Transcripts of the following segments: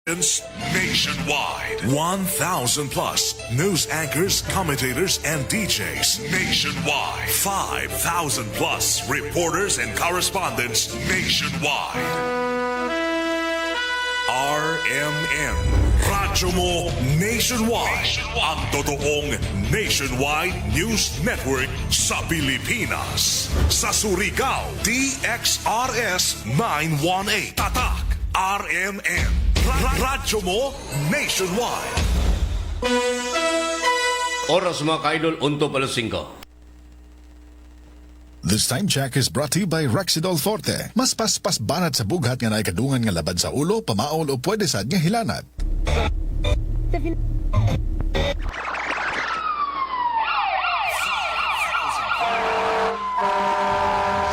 Nationwide. 1,000 plus news anchors, commentators, and DJs nationwide. 5,000 plus reporters and correspondents nationwide. RMN. Radyo mo nationwide. Ang totoong nationwide news network sa Pilipinas. Sa Surigao, DXRS 918. Tatak, RMN. Radyo mo nationwide. Oras mga kaidol, 1:05. This time check is brought to you by Rexidol Forte. Mas paspas banat sa bughat nga naikadungan nga labad sa ulo, pamaol o pwede sad nga hilanat.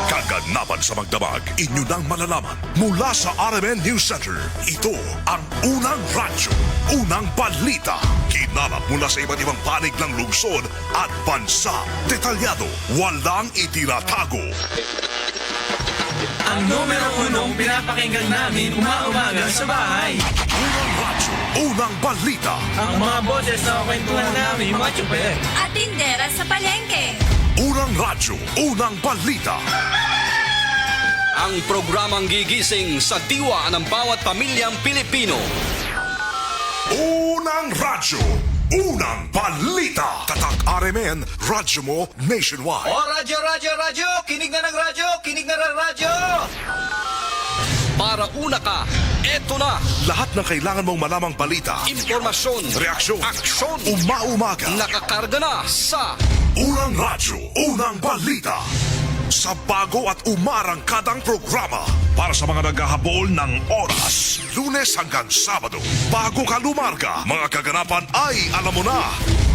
Kaganapan sa magdamag, inyo nang malalaman mula sa RMN News Center. Ito ang unang radyo, unang balita. Kinalap mula sa iba't ibang panig ng lungsod at bansa. Detalyado, walang itinatago. Ang numero unong pinapakinggan namin umaumaga sa bahay. Unang radyo, unang balita. Ang mga boses na kwentuhan namin mga tsupe. At tindera sa palengke. Unang radyo, unang balita. Ang programang gigising sa diwa ng bawat pamilyang Pilipino. Unang radyo, unang balita. Tatak RMN, radyo mo nationwide. O radyo, radyo, radyo! Kinig na ng radyo! Kinig na ng radyo! Para una ka, eto na! Lahat ng kailangan mong malamang balita, Impormasyon, reaksyon, aksyon, umaumaga. nakakarga na sa Unang radyo, unang balita. Sa bago at umarangkadang programa para sa mga naghahabol ng oras. Lunes hanggang Sabado. Bago ka lumarga, mga kaganapan ay alam mo na.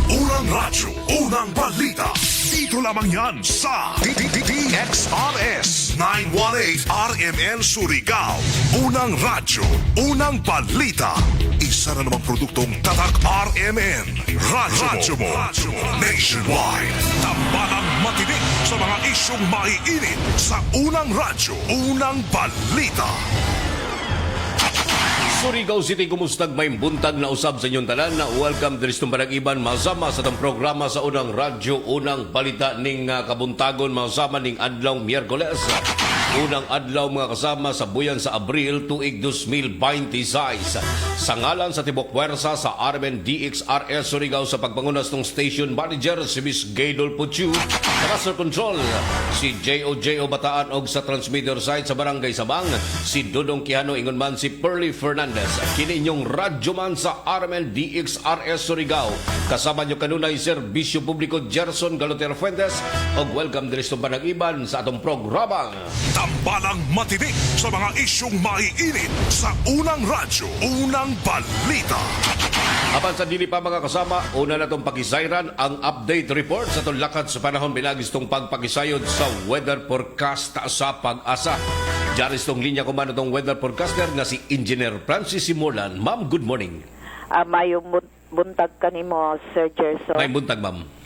Unang radyo, unang balita. Dito lamang yan sa DXRS 918 RMN Surigao. Unang radyo, unang balita. Isa na namang produktong Tatak RMN. Radyo mo nationwide. Tambalang matinik sa mga isyong maiinit sa unang radyo, unang balita. Surigao City, kumustag may buntag na usab sa inyong tanan na welcome diri sa Iban masama sa itong programa sa unang radyo, unang balita ning kabuntagon masama ning adlaw Miyerkules. Unang adlaw mga kasama sa buyan sa Abril tuig 2026. Sa ngalan sa Tibok Puwersa sa RMN DXRS Surigao sa pagpangunas ng station manager si Miss Gaydol Puchu, sa Master Control si J.O. Bataan og sa transmitter site sa Barangay Sabang si Dudong Quijano, ingon man si Pearly Fernandez. Kini inyong radyo man sa RMN DXRS Surigao. Kasama nyo kanunay Serbisyo Publiko Gerson Galotero Fuentes og welcome diri sa Iban sa atong programa. Tambalang matinik sa mga isyong maiinit sa unang radyo, unang balita. Apan sa dili pa mga kasama, una na itong pakisayran ang update report sa itong lakad sa panahon bilagis itong pagpakisayod sa weather forecast sa pag-asa. Diyaris itong linya ko man itong weather forecaster na si Engineer Francis Simolan. Ma'am, good morning. Mayong buntag kanimo, Sir Gerson. May buntag, ma'am.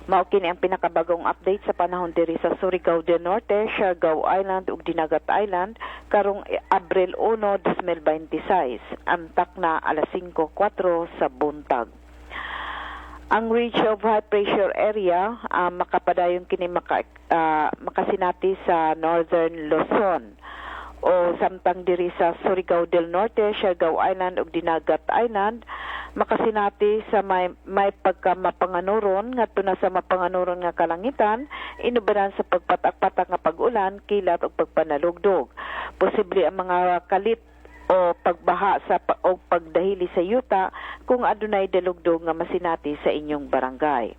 Mao kini ang pinakabagong update sa panahon diri sa Surigao del Norte, Siargao Island ug Dinagat Island karong Abril 1, 2026. Antak na alas 5:04 sa buntag. Ang Ridge of High Pressure Area makapadayon kini makasinati sa Northern Luzon o samtang diri sa Surigao del Norte, Siargao Island ug Dinagat Island makasinati sa may pagkamapanganuron ngadto na sa mapanganuron nga kalangitan, inubaran sa pagpatak-patak nga pag-ulan, kilat ug pagpanalugdog. Posible ang mga kalit o pagbaha o pagdahili sa yuta kung adunay dalugdog nga masinati sa inyong barangay.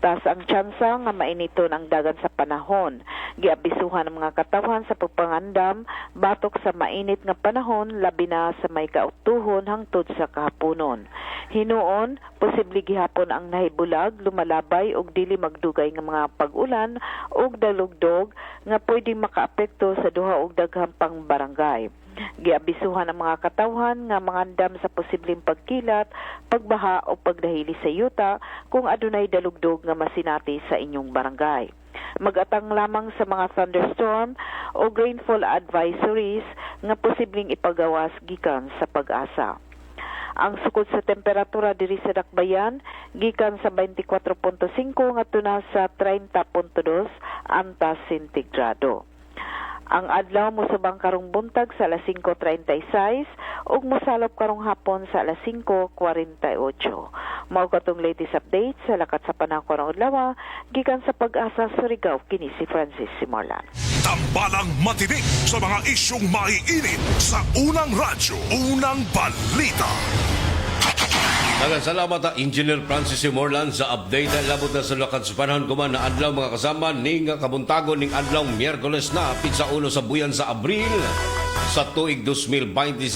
Taas ang tsansa nga mainiton ang dagan sa panahon. Giabisuhan ang mga katawhan sa pagpangandam batok sa mainit nga panahon labi na sa may kautuhon hangtod sa kahaponon. Hinuon, posible gihapon ang nahibulag, lumalabay og dili magdugay nga mga pag-ulan og dalugdog nga pwedeng makaapekto sa duha og daghang pang barangay. Giabisuhan ang mga katawhan nga mangandam sa posibleng pagkilat, pagbaha o pagdahili sa yuta kung adunay dalugdog nga masinati sa inyong barangay. Magatang lamang sa mga thunderstorm o rainfall advisories nga posibleng ipagawas gikan sa pag-asa. Ang sukod sa temperatura diri sa Dakbayan gikan sa 24.5 ngadto na sa 30.2 antas sentigrado. Ang adlaw mosubang karong buntag sa alas 5:36 ug mosalop karong hapon sa alas 5:48. Mao katong latest update sa lakat sa panahon karong adlaw gikan sa Pag-asa Surigao kini si Francis Simorlan. Tambalang matinik sa mga isyong maiinit sa unang radyo, unang balita. Daghang salamat Engineer Francis Morlan sa update na labot na sa lakat sa panahon kuman na adlaw mga kasama ning kabuntagon ning adlaw Miyerkules na pizza uno sa buyan sa Abril sa tuig 2026.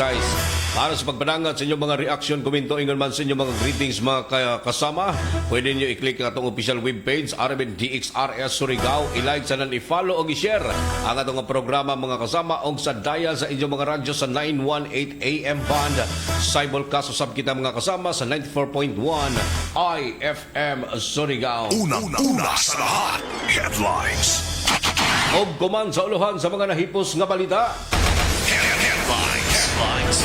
Para sa pagpadangat sa inyong mga reaction, komento, ingon man sa inyong mga greetings mga kasama, pwede nyo i-click ang atong official webpage, RMN DXRS Surigao, i-like sa nan, i-follow o i-share ang atong programa mga kasama o sa dial sa inyong mga radyo sa 918 AM band. Simulcast usab kita mga kasama sa 94.1 IFM Surigao. Unang-una sa lahat, headlines. O kuman sa uluhan sa mga nahipos nga balita. Headlines.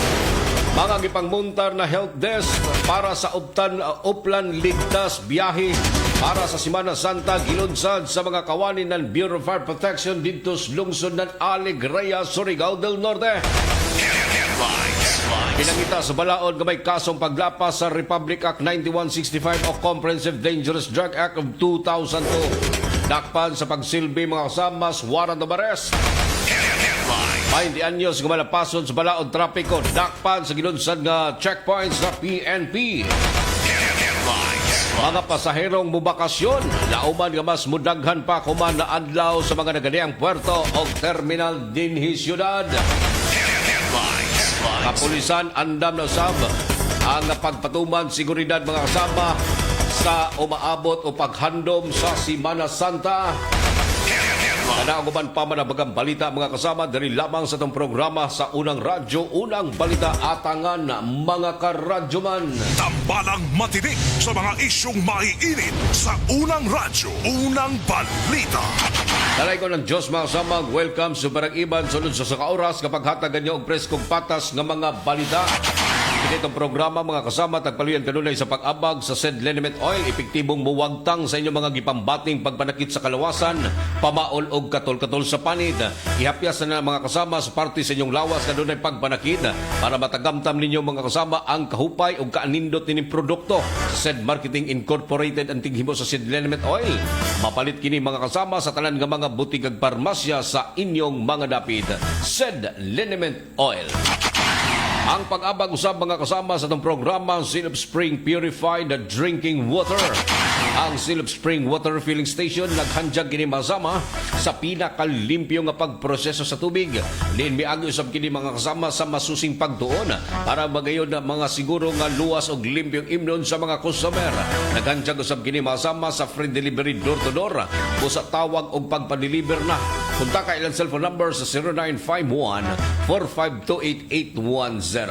Mga gipangmuntar na help desk para sa Uplan Ligtas biyahe para sa Semana Santa gilunsad sa mga kawani ng Bureau of Fire Protection dito sa lungsod ng Alegria, Surigao del Norte. Pinangita sa balaod nga may kasong paglapas sa Republic Act 9165 o Comprehensive Dangerous Drug Act of 2002. Dakpan sa pagsilbi mga kasamas, warrant of arrest. 20 anyos nga malapason sa balaod trapiko, dakpan sa gilunsad nga checkpoints sa PNP. Mga pasaherong mubakasyon, lauman nga mas mudaghan pa kuman na adlaw sa mga naganiang puerto o terminal dinhi syudad. Kapulisan andam na usab ang pagpatuman seguridad mga kasama sa umaabot o paghandom sa Semana Santa. Kanauban pa man ang bagang balita mga kasama dari lamang sa itong programa sa unang radyo, unang balita atangan mga karadyoman. Tambalang matinik sa mga isyong maiinit sa unang radyo, unang balita. Talay ko ng Diyos mga kasama, welcome sa Barang Iban, sunod sa oras kapag hatagan niyo ang preskong patas ng mga balita. Itong programa mga kasama tagpaluyan kanunay sa pag-abag sa said liniment oil, epektibong muwagtang sa inyong mga gipambating pagpanakit sa kalawasan, pamaol og katol-katol sa panid. Ihapyas na mga kasama sa parte sa inyong lawas kanunay pagpanakit para matagamtam ninyo mga kasama ang kahupay og kaanindot nining produkto sa said Marketing Incorporated ang tighimo sa said liniment oil. Mapalit kini mga kasama sa tanan nga mga butig ag parmasya sa inyong mga dapit. Said liniment oil. Ang pag-abag usab mga kasama sa itong programa, Silop Spring Purified Drinking Water. Ang Silop Spring Water Filling Station naghandyag kini masama sa pinakalimpyo nga pagproseso sa tubig. Din miagi usab kini mga kasama sa masusing pagtuon para magayon na mga siguro nga luwas og limpyong imnon sa mga customer. Naghandyag usab kini masama sa free delivery door to door. Busa tawag og pagpa-deliver na. Punta ka ilang cellphone number sa 0951-4528810.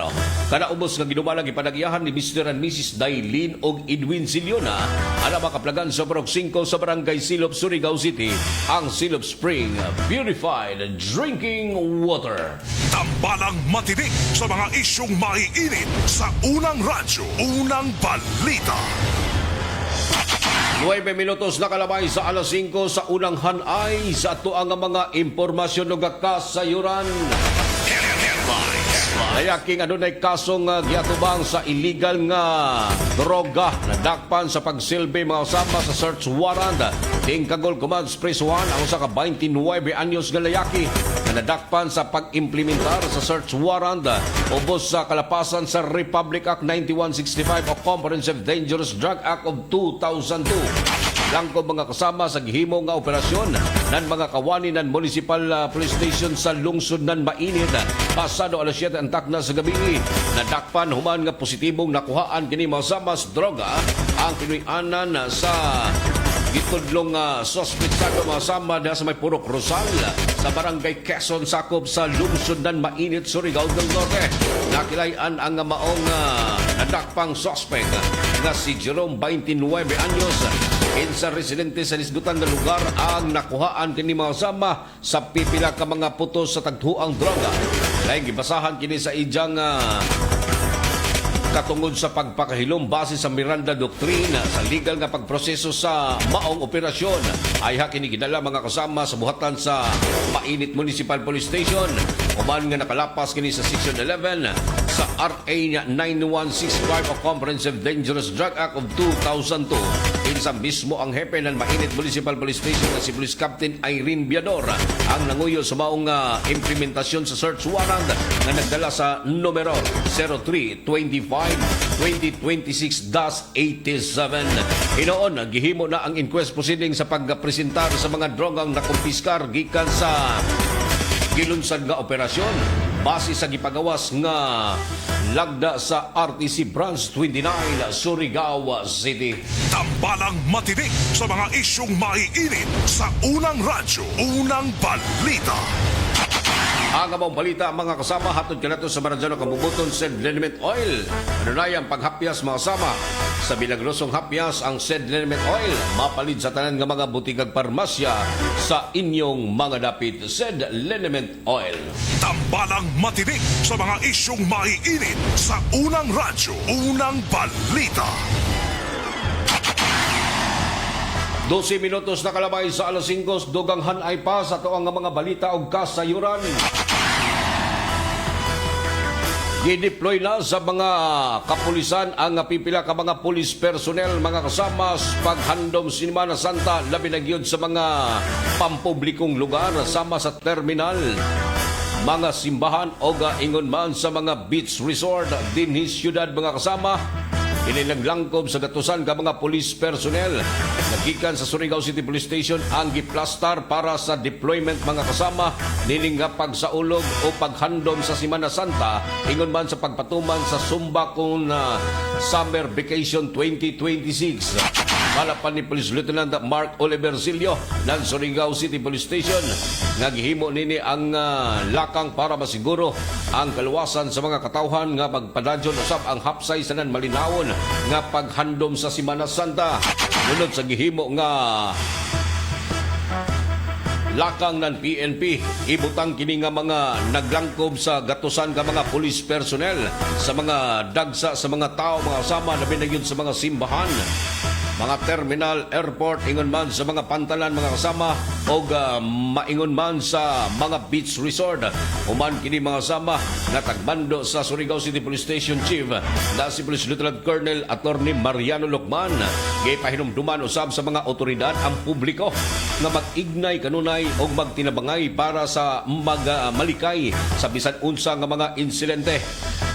Kada ubos nga ginumalang ipanagyahan ni Mr. and Mrs. Dailin og Edwin Siliona, alam makaplagan sa Barok 5 sa Barangay Silop, Surigao City, ang Silop Spring Purified Drinking Water. Tambalang matinik sa mga isyong maiinit sa unang radyo, unang balita. 9 minutos na kalabay sa alas 5 sa unang hanay sa ato ang mga impormasyon ng kasayuran. Nayaking adunay kasong giatubang sa illegal nga droga na dakpan sa pagsilbi mga usama sa search warrant. King Kagol Command Express 1 ang usa ka 29 anyos nga layaki na nadakpan sa pag-implementar sa search warrant ubos sa kalapasan sa Republic Act 9165 o Comprehensive Dangerous Drug Act of 2002. Langko mga kasama sa gihimo nga operasyon ng mga kawani ng Municipal Police Station sa lungsod ng Mainit. Pasado alas 7 ang takna sa gabi, nadakpan human nga positibong nakuhaan kini masama sa droga ang pinuyanan sa gitudlong suspect sa masama na sa may Purok Rosal sa Barangay Quezon Sakop sa lungsod ng Mainit, Surigao del Norte. Nakilayan ang maong nadakpang suspect na si Jerome 29 anyos Kinsa residente sa nisgutan nga lugar ang nakuhaan kini mga kasama sa pipila ka mga putos sa tagtuang droga. Laing gibasahan kini sa ijang katungod sa pagpakahilom base sa Miranda Doctrine sa legal nga pagproseso sa maong operasyon ay kini gidala mga kasama sa buhatan sa Mainit Municipal Police Station uman nga nakalapas kini sa Section 11 sa RA 9165 o Comprehensive Dangerous Drug Act of 2002. Kinsa mismo ang hepe ng Mainit Municipal Police Station na si Police Captain Irene Biador ang nanguyo sa maong implementasyon sa search warrant na nagdala sa numero 03-2026-87. Hinoon, gihimo na ang inquest proceeding sa pagpresentar sa mga drogang nakumpiskar gikan sa gilunsad nga operasyon base sa gipagawas nga lagda sa RTC Branch 29 Surigao City. Tambalang matinik sa mga isyong maiinit sa unang radyo, unang balita. Ang among balita mga kasama hatod kanato sa Maranzano Kabubuton Said Liniment Oil. Adunay ang paghapyas mga kasama. Sa bilagrosong hapyas ang Said Liniment Oil mapalit sa tanan nga mga butikag parmasya sa inyong mga dapit. Said Liniment Oil. Tambalang matinik sa mga isyong maiinit sa unang radyo, unang balita. 12 minutos na kalabay sa alas 5, dugang hanay pa sa tuang nga mga balita o kasayuran. Gideploy na sa mga kapulisan ang pipila ka mga police personnel mga kasama sa paghandom Semana Santa labi na gyud sa mga pampublikong lugar sama sa terminal, mga simbahan o ingon man sa mga beach resort dinhi siyudad mga kasama. Inilaglangkob sa gatusan ka mga police personnel. Nagikan sa Surigao City Police Station ang giplastar para sa deployment mga kasama nining nga pagsaulog o paghandom sa Semana Santa ingon man sa pagpatuman sa Sumba kung Summer Vacation 2026. Malapan ni Police Lieutenant Mark Oliver Silio ng Surigao City Police Station. Nagihimo nini ang lakang para masiguro ang kaluwasan sa mga katawhan nga magpadadyon usab ang hapsay sa nan malinawon nga paghandom sa Semana Santa. Munod sa gihimo nga lakang ng PNP, ibutang kini nga mga naglangkob sa gatusan ka mga police personnel sa mga dagsa sa mga tao mga kasama na binagyon sa mga simbahan, mga terminal, airport, ingon man sa mga pantalan mga kasama o maingon man sa mga beach resort. Human kini mga kasama na tagbando sa Surigao City Police Station Chief na si Police Lieutenant Colonel Attorney Mariano Lucman. Gipahinumduman usab sa mga otoridad ang publiko nga mag-ignay kanunay o magtinabangay para sa malikay sa bisan unsa nga mga insidente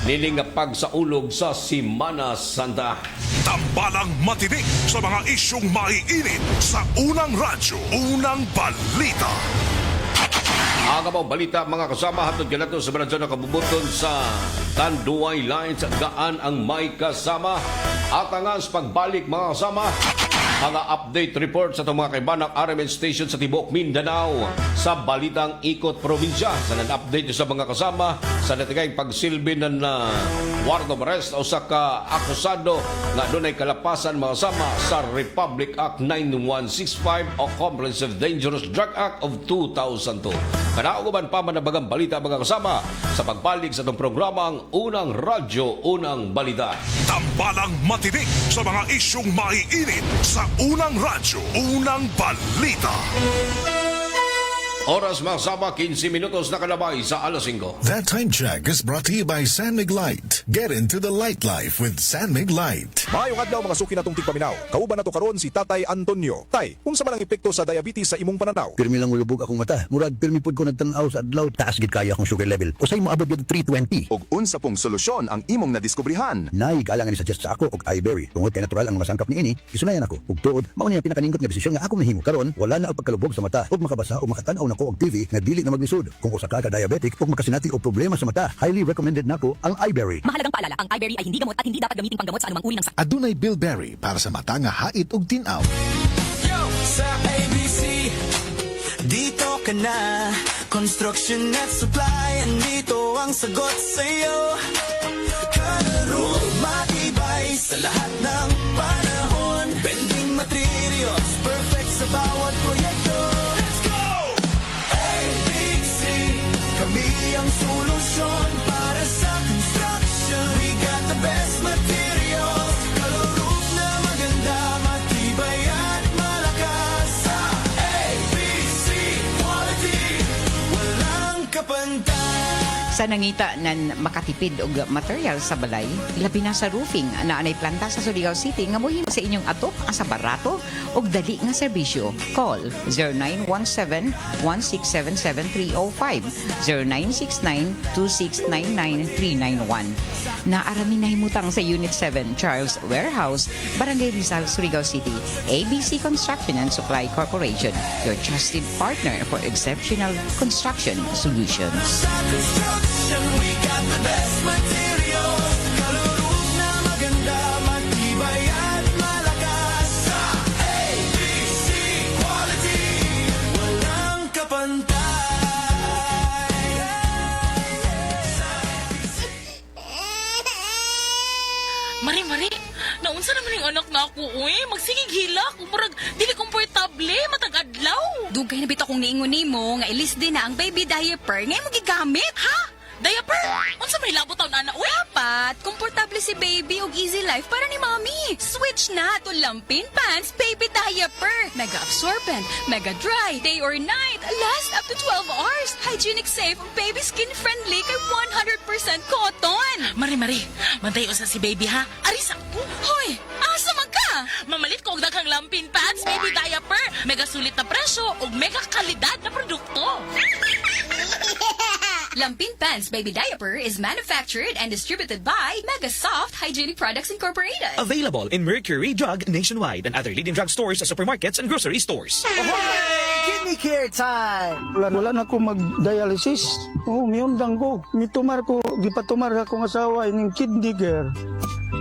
nining nga pagsaulog sa Semana Santa. Tambalang matinik sa mga isyong maiinit sa unang radyo, unang balita. Ang mga balita mga kasama hatod kanato sa Maranzano Kabubuton sa Tanduay Lines gaan ang may kasama at ang pagbalik mga kasama. Mga update report sa itong mga kaibanang RMN station sa Tibok, Mindanao sa Balitang Ikot Probinsya. Sa nan-update sa mga kasama sa natigayang pagsilbi ng warrant of arrest o sa ka-akusado nga doon ay kalapasan mga kasama sa Republic Act 9165 o Comprehensive Dangerous Drug Act of 2002. Kanauguban pa manabagang balita mga kasama sa pagbalik sa itong programang Unang Radyo, Unang Balita. Tambalang matinik sa mga isyong maiinit sa unang radyo, unang balita. Oras mga kasama, 15 minutos na kalabay sa alas 5. That time check is brought to you by San Mig Light. Get into the light life with San Mig Light. Maayong adlaw mga suki natong tigpaminaw. Kauban nato karon si Tatay Antonio. Tay, unsa man ang epekto sa diabetes sa imong pananaw? Pirmi lang ulubog akong mata. Murag pirmi pud ko nagtanaw sa adlaw, taas gid kaya akong sugar level. Usay mo abot gid 320. Og unsa pong solusyon ang imong nadiskubrihan? Nay galangan ni suggest sa ako og iBerry. Tungod kay natural ang mga sangkap niini, isunayan ako. Ug tuod, mao niya pinakaningkot nga desisyon nga ako nahimo. Karon wala na og pagkalubog sa mata. Og makabasa o makatan-aw nako og TV nga dili na maglisod. Kung usa ka diabetic o makasinati o problema sa mata, highly recommended nako ang iBerry. Mahalagang paalala, ang iBerry ay hindi gamot at hindi dapat gamitin panggamot sa anumang uri ng sakit. Adunay Bilberry para sa mata nga hait ug tinaw. Yo! Sa ABC, dito ka na. Construction at supply, andito ang sagot sa'yo. Kalaro, matibay sa lahat ng panahon. Bending materials. Sa nangita nan makatipid og material sa balay, labi na sa roofing na anay planta sa Surigao City nga mohimo sa inyong atok asa barato og dali nga serbisyo. Call 0917-1677305, 0969-2699391. Naarami na himutang sa Unit 7, Charles Warehouse, Barangay Rizal, Surigao City. ABC Construction and Supply Corporation, your trusted partner for exceptional construction solutions. Mari, naunsa naman yung anak na ako, uy. Magsigig hilak. Murag, dili komportable, matag-adlaw. Dugay na bitaw kong niingon nimo nga ilis din na ang baby diaper ngay mo gigamit. Ha? Diaper? Unsa may labot taon ana, uy? Dapat, komportable si baby og easy life para ni mommy. Switch na to Lampin Pants Baby Diaper. Mega absorbent, mega dry, day or night, last up to 12 hours. Hygienic safe, baby skin friendly kay 100% cotton. Mari, mantayo sa si baby, ha? Arisa ko. Hoy, asa man ka? Mamalit ko og daghang Lampin Pants Baby Diaper. Mega sulit na presyo ug mega kalidad na produkto. Lampin Pants Baby Diaper is manufactured and distributed by Mega Soft Hygienic Products Incorporated. Available in Mercury Drug nationwide and other leading drug stores, supermarkets, and grocery stores. Kidney care time! Wala na ko mag-dialysis. Miyundang ko. Mitumar ko, gipatumar akong asawa ining kidney care.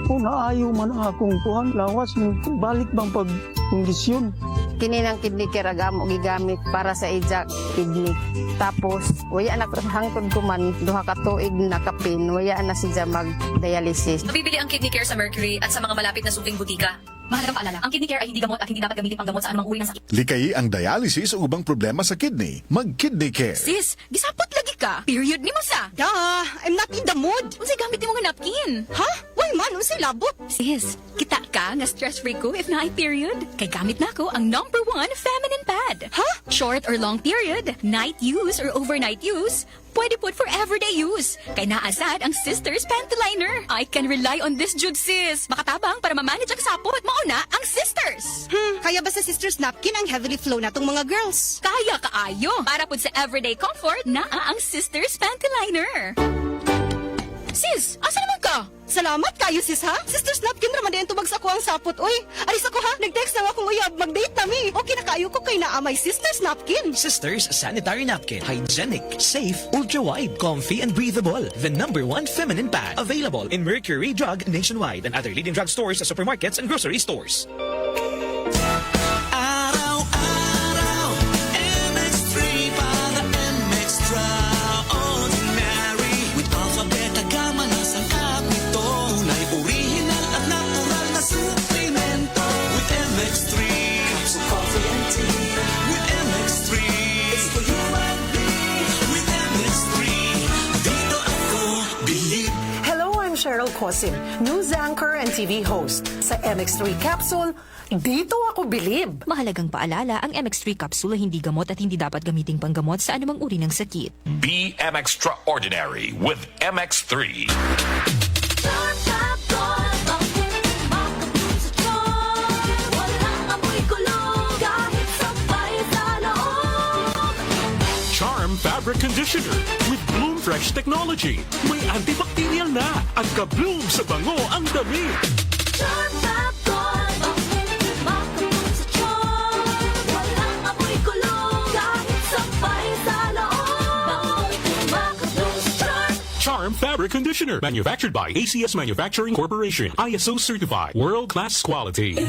Naayo man akong kuhan, lawas, balik bang pag-kondisyon. Kini ng kidney care agamo gigamit para sa ijak kidney. Tapos, waya na hangtod ko man, duha ka tuig na kapin, waya na siya mag-dialysis. Mabibili ang kidney care sa Mercury at sa mga malapit na suking butika. Mahalagang paalala, ang kidney care ay hindi gamot at hindi dapat gamitin panggamot sa anumang uri ng sakit. Likayi ang dialysis o ubang problema sa kidney. Mag-kidney care. Sis, gisapot lagi ka. Period ni mo sa. Duh! I'm not in the mood! Unsay gamit ni mo nga napkin? Ha? Why man? Unsay labot? Sis, kita ka nga stress-free ko if na ay period. Kay gamit na ko ang #1 feminine pad. Ha? Short or long period, night use or overnight use, pwede po for everyday use. Kay naasad ang Sisters Panty Liner. I can rely on this jud, sis. Makatabang para ma-manage ang sapot. Mauna ang Sisters. Kaya ba sa Sisters Napkin ang heavily flow na tong mga girls? Kaya kaayo. Para po sa everyday comfort, naa ang Sisters Panty Liner. Sis, asa naman ka? Salamat kayo, sis, ha? Sisters Napkin raman din tubag sa ko ang sapot, oy. Alis ako, ha? Nag-text na akong uyab. Mag-date na mi. Okay na kayo ko kay naamay Sisters Napkin. Sisters Sanitary Napkin. Hygienic, safe, ultra-wide, comfy, and breathable. The #1 feminine pad. Available in Mercury Drug nationwide and other leading drug stores, supermarkets, and grocery stores. Araw-araw, MX3 para extraordinary. With alphabet agama na sangkap nito. Tunay original at natural na suplemento. With MX3, capsule coffee and tea. With MX3, it's for you and me. With MX3, dito ako believe. Hello, I'm Cheryl Cosim, news anchor and TV host. Sa MX3 Capsule, dito ako bilib. Mahalagang paalala, ang MX3 capsule ay hindi gamot at hindi dapat gamiting panggamot sa anumang uri ng sakit. Be extraordinary with MX3. Charm Fabric Conditioner with Bloom Fresh Technology. May antibacterial na at ka-bloom sa bango ang damit. Charm Fabric Conditioner, manufactured by ACS Manufacturing Corporation, ISO certified, world-class quality.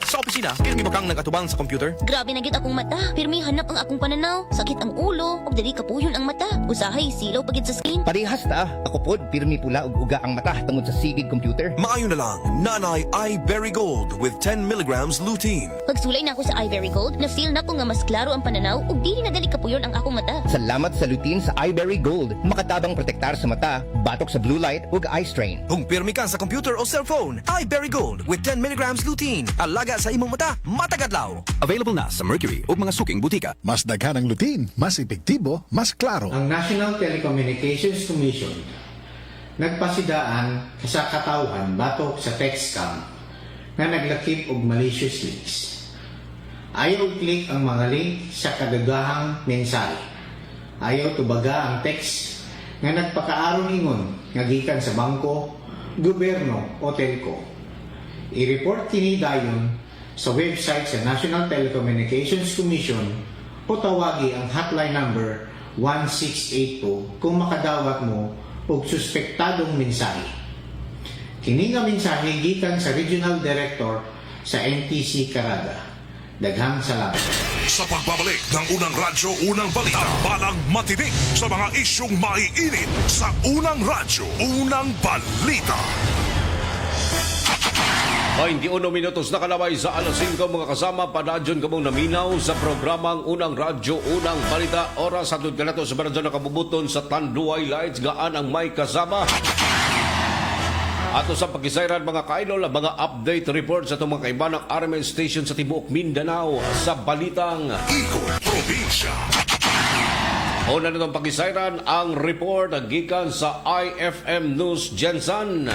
Sa opisina, pirmi mo kang nag-atubang sa computer? Grabe na gyud akong mata. Pirmi hanap ang akong pananaw. Sakit ang ulo, ug dili kapuyon ang mata. Usahay silaw pagid sa screen. Parehas ta. Ako pod, pirmi pula ug uga ang mata tungod sa sigid computer. Maayo na lang, Nanay iBerry Gold with 10 milligrams lutein. Pagsulay na ako sa iBerry Gold, na-feel na ko nga mas klaro ang pananaw ug dili na gali kapuyon ang akong mata. Salamat sa lutein sa iBerry Gold. Makatabang protektar sa mata, batok sa blue light ug eye strain. Kung pirmi ka sa computer o cellphone, iBerry Gold with 10 milligrams lutein. Alaga sa sa imong mata matag adlaw. Available na sa Mercury ug mga suking butika. Mas daghan ang lutin, mas epektibo, mas klaro. Ang National Telecommunications Commission nagpasidaan sa katawhan batok sa text scam nga naglakip og malicious links. Ayaw click ang mga link sa kadagahang mensahe. Ayaw tubaga ang text nga nagpakaaron ingon nga gikan sa bangko, gobyerno o telco. I-report kini dayon sa website sa National Telecommunications Commission o tawagi ang hotline number 1682 kung makadawat mo og suspektadong mensahe. Kini nga mensahe gikan sa Regional Director sa NTC Caraga. Daghang salamat. Sa pagbabalik ng Unang Radyo, Unang Balita, balang matinik sa mga isyong maiinit sa Unang Radyo, Unang Balita. 21 minutos na kalabay sa alas 5 mga kasama, panadyon kamong naminaw sa programang Unang Radyo, Unang Balita. Oras at kanato sa baradyo na kabubuton sa Tanduay Lights, gaan ang may kasama. Ato sa pagkisayran mga kaidol, mga update report sa itong mga kaibanang RMN station sa Tibuok Mindanao sa Balitang Ikot Probinsya. Una na itong pagkisayran ang report gikan sa IFM News Jensen.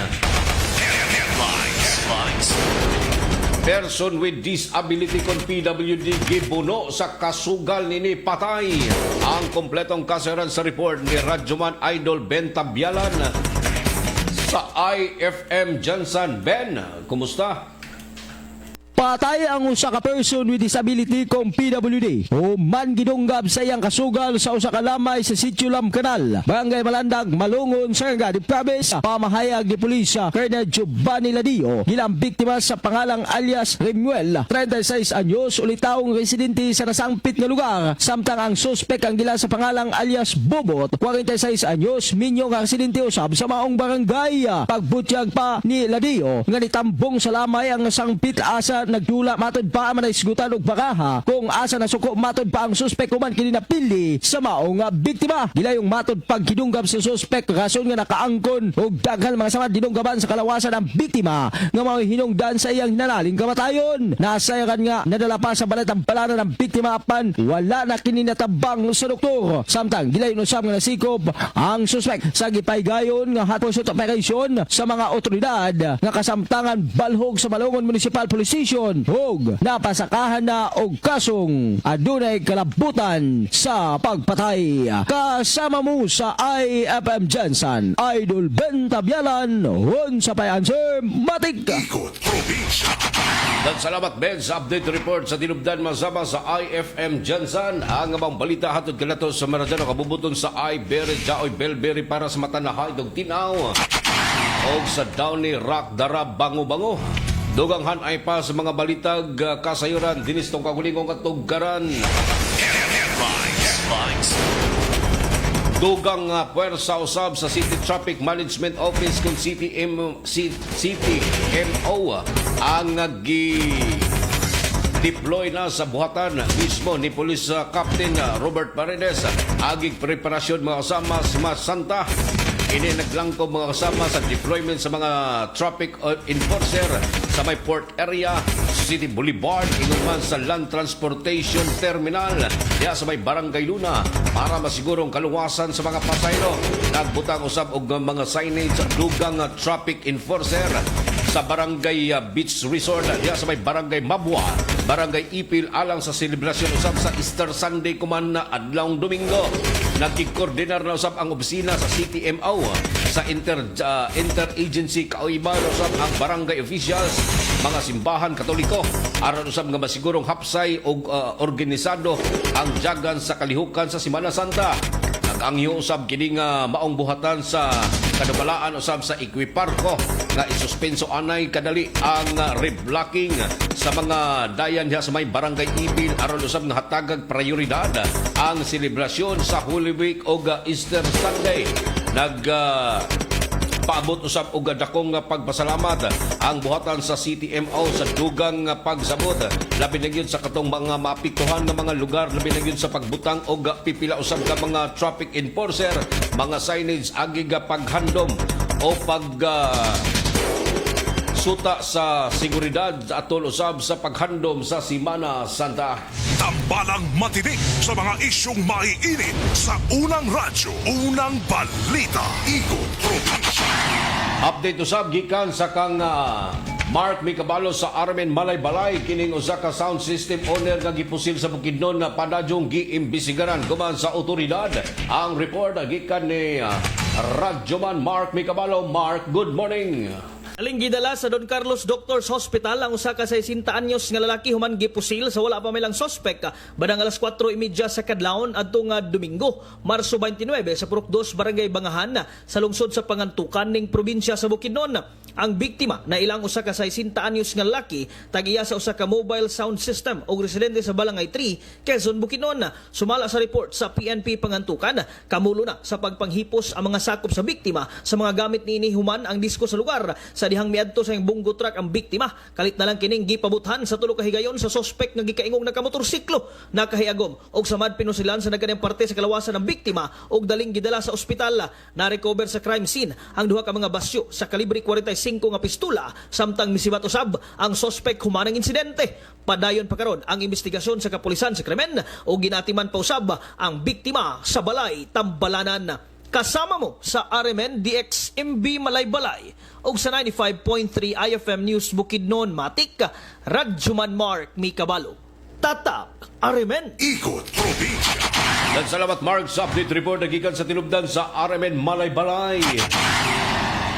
Person with disability kon PWD gibuno sa kasugal nini patay. Ang kompletong kasayran sa report ni Radyoman Idol Ben Tabyalan sa IFM Jensen. Ben, kumusta? Patay ang usa ka person with disability kong PWD. Human gidunggab sa iyang kasugal sa usa ka lamay sa Sitio Lamcanal, Barangay Malandag, Malungon, Sarangani Province. Pamahayag ni Pulis Colonel Giovanni Ladio, gilang biktima sa pangalang alias Remuel, 36 anyos, ulitaong residente sa nasangpit nga lugar. Samtang ang suspek ang gila sa pangalang alias Bobot, 46 anyos, minyo nga residente usab sa maong barangay. Pagbutyag pa ni Ladio nga nitambong sa lamay ang sangpit asa nagdula matod pa man isgutan og bakaha kung asa nasuko matod pa ang suspek human kini napili sa maong biktima. Gilayong matod pagkidunggab sa suspek rason nga nakaangkon og daghang mga samad dinunggaban sa kalawasan ng biktima nga mao hinungdan sa iyang hinanaling kamatayon. Nasayaran nga nadala pa sa balat ang balana ng biktima apan wala na kini natabang sa doktor. Samtang gilayon usab nga nasikob ang suspek sa gipaygayon nga hot pursuit operation sa mga otoridad nga kasamtangan balhog sa Malungon Municipal Police Station og napasakahan na og kasong adunay kalabutan sa pagpatay. Kasama mo sa IFM Jensen, Idol Ben Tabyalan, sa payansir, matig. Ikot Probinsya. Dan salamat Ben sa update report sa tinubdan masama sa IFM Jensen. Ang abang balita hatod kanato sa maradyan kabubuton sa Iberia Jaoy Belberry para sa matanahay dog tinaw o sa Downey Rock Dara Bango-Bango. Dugang hanay pa sa mga balitag kasayuran dinis tong kagulingong katuggaran. Dugang puwersa usab sa City Traffic Management Office kung CTMO ang deploy na sa buhatan mismo ni Police Captain Robert Paredes. Aging preparasyon mga kasama sa Santa. Ini naglangkob mga kasama sa deployment sa mga traffic enforcer sa may port area, City Boulevard, inuman sa Land Transportation Terminal, diya sa may Barangay Luna para masigurong kaluwasan sa mga pasayro. Nagbutang usab og mga signage sa dugang traffic enforcer sa Barangay Beach Resort, diya sa may Barangay Mabwa, Barangay Ipil alang sa selebrasyon usab sa Easter Sunday kuman na adlawng Domingo. Nagkikoordinar na usab ang opisina sa CTMO sa interagency kauiban usab ang barangay officials, mga simbahan Katoliko aron usab nga masigurong hapsay og organisado ang jagan sa kalihukan sa Semana Santa. Nag-angyo usab kini nga maong buhatan sa kadubalaan usab sa Equiparco nga isuspenso anay kadali ang reblocking sa mga dayan diha sa may Barangay Ipil aron usab nga hatagag prioridad ang selebrasyon sa Holy Week o Easter Sunday. Paabot usab og dakong pagpasalamat ang buhatan sa CTMO sa dugang pagsabot labi na gyud sa katong mga maapektuhan nga mga lugar, labi na gyud sa pagbutang og pipila usab ka mga traffic enforcer, mga signage agi paghandom o pag Suta sa seguridad atol usab sa paghandom sa Semana Santa. Tambalang matinik sa mga isyong maiinit sa unang radyo, unang balita. Ikot Probinsya. Update usab gikan sa kang Mark Micabalo sa Armen Malaybalay kining usa ka sound system owner nga gipusil sa Bukidnon na padadyong giimbisigaran kuman sa otoridad. Ang report gikan ni Radyoman Mark Micabalo. Mark, good morning. Aling gidala sa Don Carlos Doctors Hospital ang usa ka 60 anyos nga lalaki human gipusil sa wala pa may lang sospek badang alas 4:30 sa kadlawon adtong Domingo, Marso 29 sa Purok 2 Barangay Bangahan sa lungsod sa Pangantukan ning probinsya sa Bukidnon. Ang biktima na ilang usa ka 60 anyos nga lalaki tagiya sa usa ka mobile sound system o residente sa Balangay 3, Quezon, Bukidnon. Sumala sa report sa PNP Pangantukan, kamulo na sa pagpanghipos ang mga sakop sa biktima sa mga gamit niini human ang disko sa lugar. Sa dihang miadto sa bunggo truck ang biktima, kalit na lang kining gipabuthan sa tulo ka higayon sa sospek nga gikaingong nakamotorsiklo. Nakahiyagom og samad pinusilan sa nagkanang parte sa kalawasan ng biktima og daling gidala sa ospital. Na-recover sa crime scene ang duha ka mga basyo sa kalibre 45 nga pistola samtang misibat usab ang sospek human ang insidente. Padayon pa karon ang investigasyon sa kapulisan sa krimen o ginatiman pa usab ang biktima sa balay Tambalanan. Kasama mo sa RMN DX MB Malaybalay o sa 95.3 IFM News Bukidnon Matik, Radyoman Mark Micabalo. Tatak RMN. Ikot Probinsya. Salamat Mark sa update report na gikan sa tinubdan sa RMN Malaybalay.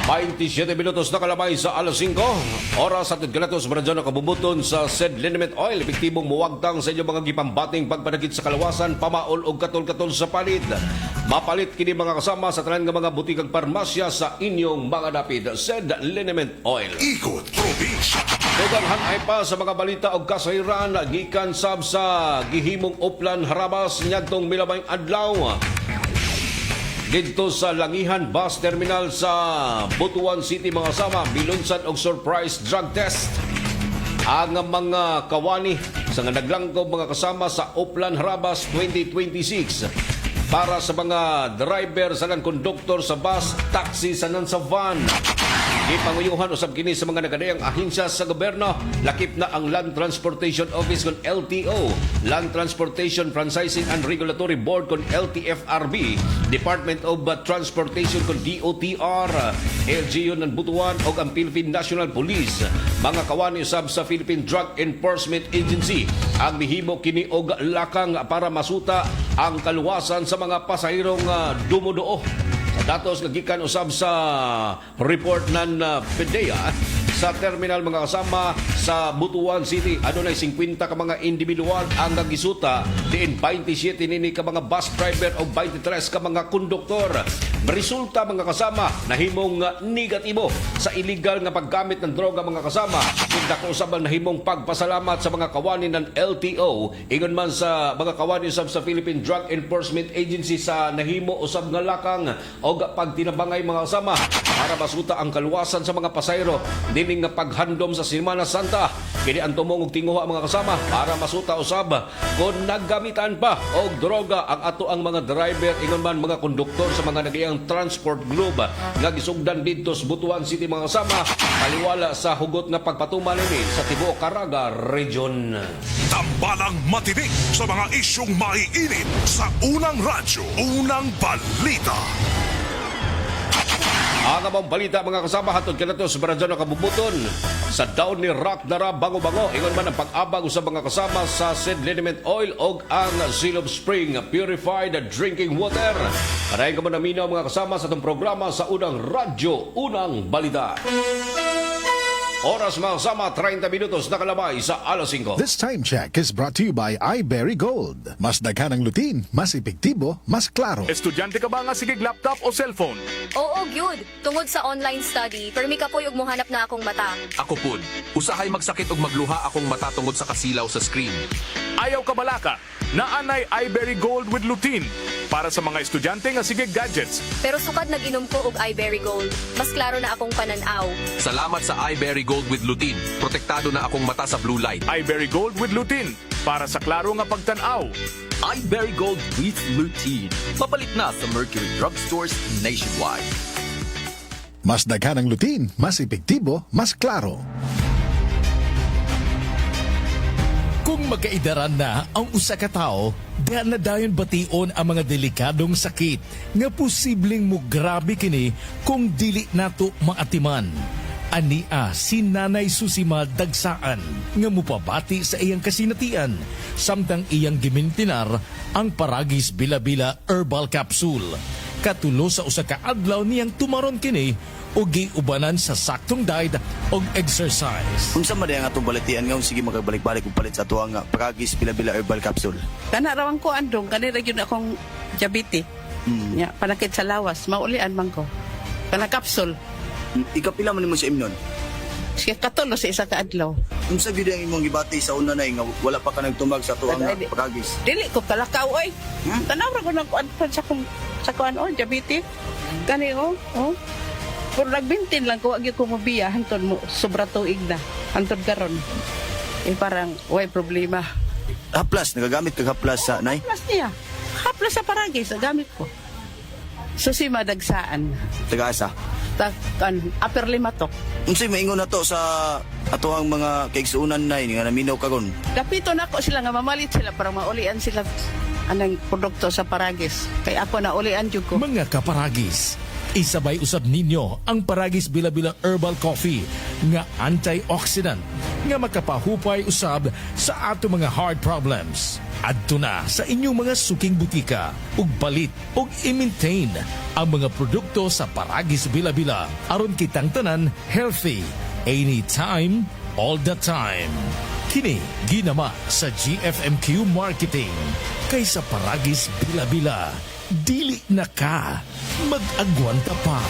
27 minutos na kalabay sa alas 5. Oras at ganatos maradyan na kabubuton sa said liniment oil. Epektibong muwagtang sa inyong mga gipambating pagpanagit sa kalawasan, pamaol o katol-katol sa palit. Mapalit kini mga kasama sa tanan nga mga butikang parmasya sa inyong mga dapit. Said liniment oil. Ikot Probinsya. Duganghan ay pa sa mga balita o kasahiran gikan sab sa gihimong Uplan Harabas nyadtong milabayng adlaw. Dito sa Langihan Bus Terminal sa Butuan City mga kasama, bilunsad og surprise drug test. Ang mga kawani sa nga naglangkob mga kasama sa Uplan Harabas 2026 para sa mga driver sa konduktor sa bus, taxi sa sa van. Ipanguyuhan usab kini sa mga nagadayang ahensya sa gobyerno. Lakip na ang Land Transportation Office kon LTO, Land Transportation Franchising and Regulatory Board kon LTFRB, Department of Transportation kon DOTR, LGU ng Butuan o ang Philippine National Police. Mga kawani usab sa Philippine Drug Enforcement Agency ang mihimo kini og lakang para masuta ang kaluwasan sa mga pasahirong dumodoo. Datos nagikan usab sa report ng PDEA sa terminal mga kasama sa Butuan City. Adunay 50 ka mga individual ang nagisuta, diin 27 nini ka mga bus driver o 23 ka mga konduktor. Resulta mga kasama nahimong negatibo sa illegal nga paggamit ng droga mga kasama. Kita ko usab ang nahimong pagpasalamat sa mga kawani ng LTO, ingon man sa mga kawani usab sa Philippine Drug Enforcement Agency sa nahimo usab nga lakang o pagtinabangay mga kasama para masuta ang kaluwasan sa mga pasayro dining nga paghandom sa Semana Santa. Kini ang tumong og tinguha mga kasama para masuta usab kung naggamitan pa og droga ang ato ang mga driver ingon man mga konduktor sa mga nagayang transport group nga gisugdan didto sa Butuan City mga kasama paliwala sa hugot nga pagpatuman ini sa tibuok Caraga Region. Tambalang matinik sa mga isyong maiinit sa unang radyo, unang balita. Ang among balita mga kasama hatod kanato sa Baradyan na Kabubuton sa daon ni Rock Dara Bango-Bango. Ingon man ang pag-abang sa mga kasama sa said liniment oil o ang Siloam Spring Purified Drinking Water. Parayin ka mo na minaw mga kasama sa itong programa sa unang radyo, unang balita. Oras mga kasama, 30 minutos na kalabay sa alas 5. This time check is brought to you by iBerry Gold. Mas daghan ang lutin, mas epektibo, mas klaro. Estudyante ka ba nga sigig laptop o cellphone? Oo, gyud. Tungod sa online study, permi ka po'y og mohanap na akong mata. Ako pud, usahay magsakit og magluha akong mata tungod sa kasilaw sa screen. Ayaw ka balaka, naanay iBerry Gold with lutein para sa mga estudyante nga sigig gadgets. Pero sukad nag-inom ko og iBerry Gold. Mas klaro na akong pananaw. Salamat sa iBerry Gold with lutein. Protektado na akong mata sa blue light. iBerry Gold with lutein para sa klaro nga pagtanaw. iBerry Gold with lutein. Mapalit na sa Mercury Drugstores nationwide. Mas daghan ang lutin, mas epektibo, mas klaro. Kung magkaidaran na ang usa ka tawo, diha na dayon bation ang mga delikadong sakit nga posibleng mo grabe kini kung dili nato maatiman. Ania si Nanay Susima Dagsaan nga mupabati sa iyang kasinatian samtang iyang gimintinar ang Paragis Bila-Bila Herbal Capsule. Katulo sa usa ka adlaw niyang tumaron kini o giubanan sa saktong diet o exercise. Unsa man ang atong balatian nga sige magabalik-balik og palit sa atuang Paragis Bila-Bila Herbal Capsule. Kana rawan ko andong kanira gyud akong diabetes. Ya, panakit sa lawas, maulian man ko. Kana capsule. Ikapila man nimo sa imnon? Siya katulo sa isa ka adlaw. Unsa gyud ang imong gibati sa una nay nga wala pa ka nagtumag sa atuang Paragis? Dili ko kalakaw oy. Tanaw ra ko nagkuan sa kuan o diabetes. Kani o. Pero nagbintin lang ko wag ko mabiya hantod mo sobra tuig na. Hantod karon. Parang way problema. Haplas nagagamit kag haplas sa nay? Haplas niya. Haplas sa Paragis gamit ko. Susima Dagsaan. Taga-asa? Upper Limatok. Unsay maingon nato sa atuang mga kaigsuunan nay nga naminaw kagon? Kapito na ko sila nga mamalit sila para maulian sila anang produkto sa Paragis. Kaya ako naulian jud ko. Mga kaparagis, isabay usab ninyo ang Paragis Bila-Bila Herbal Coffee nga antioxidant nga makapahupay usab sa ato mga heart problems. Adto na sa inyong mga suking butika ug palit ug i-maintain ang mga produkto sa Paragis Bila-Bila aron kitang tanan healthy anytime, all the time. Kini ginama sa GFMQ Marketing kaysa Paragis Bila-Bila. Dili na ka mag-agwanta pa.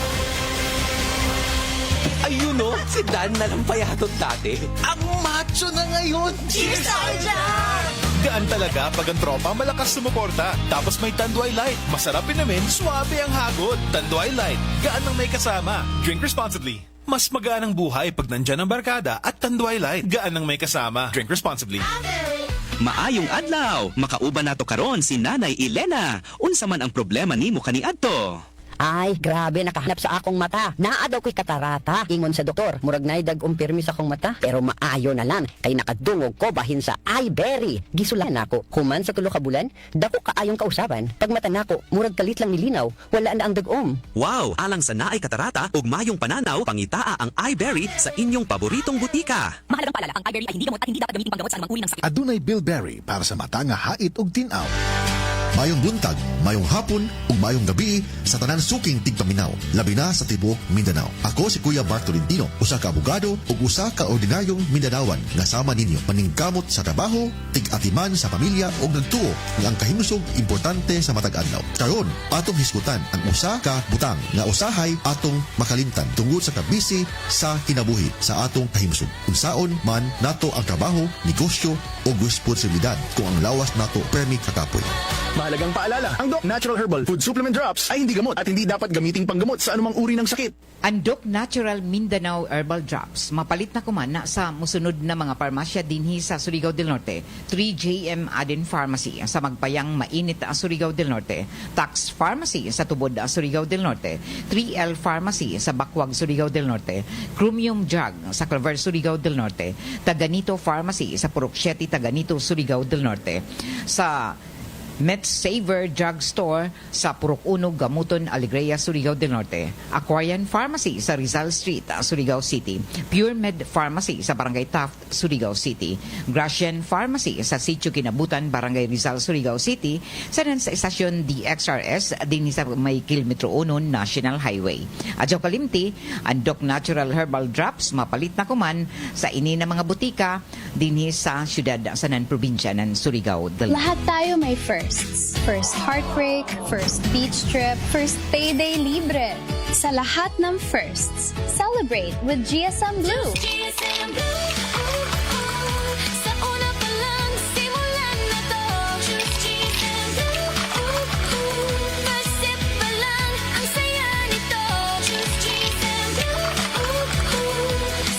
Ayun o, si Dan na lang payatot dati. Ang macho na ngayon! Cheers, Sergeant! Gaan talaga pag ang tropa malakas sumuporta. Tapos may Tanduay Light. Masarap namin, suwabe ang hagod. Tanduay Light, gaan ang may kasama. Drink responsibly. Mas magaan ang buhay pag nandyan ang barkada at Tanduay Light. Gaan ang may kasama. Drink responsibly. Maayong adlaw, makauban nato karon si Nanay Elena. Unsa man ang problema nimo kaniadto? Ay, grabe, nakahanap sa akong mata. Naa daw ko'y katarata. Ingon sa doktor, murag na dag umpirmi sa akong mata. Pero maayo na lang, kay nakadungog ko bahin sa iBerry. Gisulan ako, human sa tulo ka bulan, dako kaayong kausaban. Pag mata nako, murag kalit lang nilinaw, wala na ang dagom. Wow, alang sa naay katarata ug mayong pananaw, pangitaa ang iBerry sa inyong paboritong butika. Mahalagang paalala, ang iBerry ay hindi gamot at hindi dapat gamitin panggamot sa anumang uri ng sakit. Adunay Bilberry para sa mata nga hait ug tinaw. Mayong buntag, mayong hapon, ug mayong gabi sa tanan suking tigpaminaw, labi na sa tibuok Mindanao. Ako si Kuya Bart Tolentino, usa ka abogado ug usa ka ordinaryong Mindanawan nga sama ninyo maningkamot sa trabaho, tig-atiman sa pamilya ug nagtuo nga ang kahimusog importante sa matag adlaw. Karon, atong hisgutan ang usa ka butang nga usahay atong makalimtan tungod sa kabisi sa kinabuhi sa atong kahimusog. Unsaon man nato ang trabaho, negosyo ug responsibilidad kung ang lawas nato permi kakapoy. Mahalagang paalala, ang Doc Natural Herbal Food Supplement Drops ay hindi gamot at hindi dapat gamiting panggamot sa anumang uri ng sakit. Ang Doc Natural Mindanao Herbal Drops, mapalit na kumana sa musunod na mga parmasya dinhi sa Surigao del Norte. 3JM Aden Pharmacy sa Magpayang Mainit Surigao del Norte. Tax Pharmacy sa Tubod Surigao del Norte. 3L Pharmacy sa Bakwag Surigao del Norte. Chromium Drug sa Claver Surigao del Norte. Taganito Pharmacy sa Purok 7 Taganito Surigao del Norte. Sa MedSaver Drug Store sa Purok 1, Gamuton, Alegria, Surigao del Norte. Aquarian Pharmacy sa Rizal Street, Surigao City. Pure Med Pharmacy sa Barangay Taft, Surigao City. Gracian Pharmacy sa Sitio Kinabutan, Barangay Rizal, Surigao City. Sa Estasyon DXRS din sa may Kilometro 1 National Highway. Adyo kalimti, ang Doc Natural Herbal Drops mapalit na kuman sa ini na mga butika dinhi sa syudad sa probinsya ng Surigao del Norte. Lahat tayo may First heartbreak, first beach trip, first payday libre. Sa lahat ng firsts, celebrate with GSM Blue. GSM Blue. Sa una pa lang, simulan na to. Choose GSM Blue. First sip pa lang, ang saya nito. Choose GSM Blue.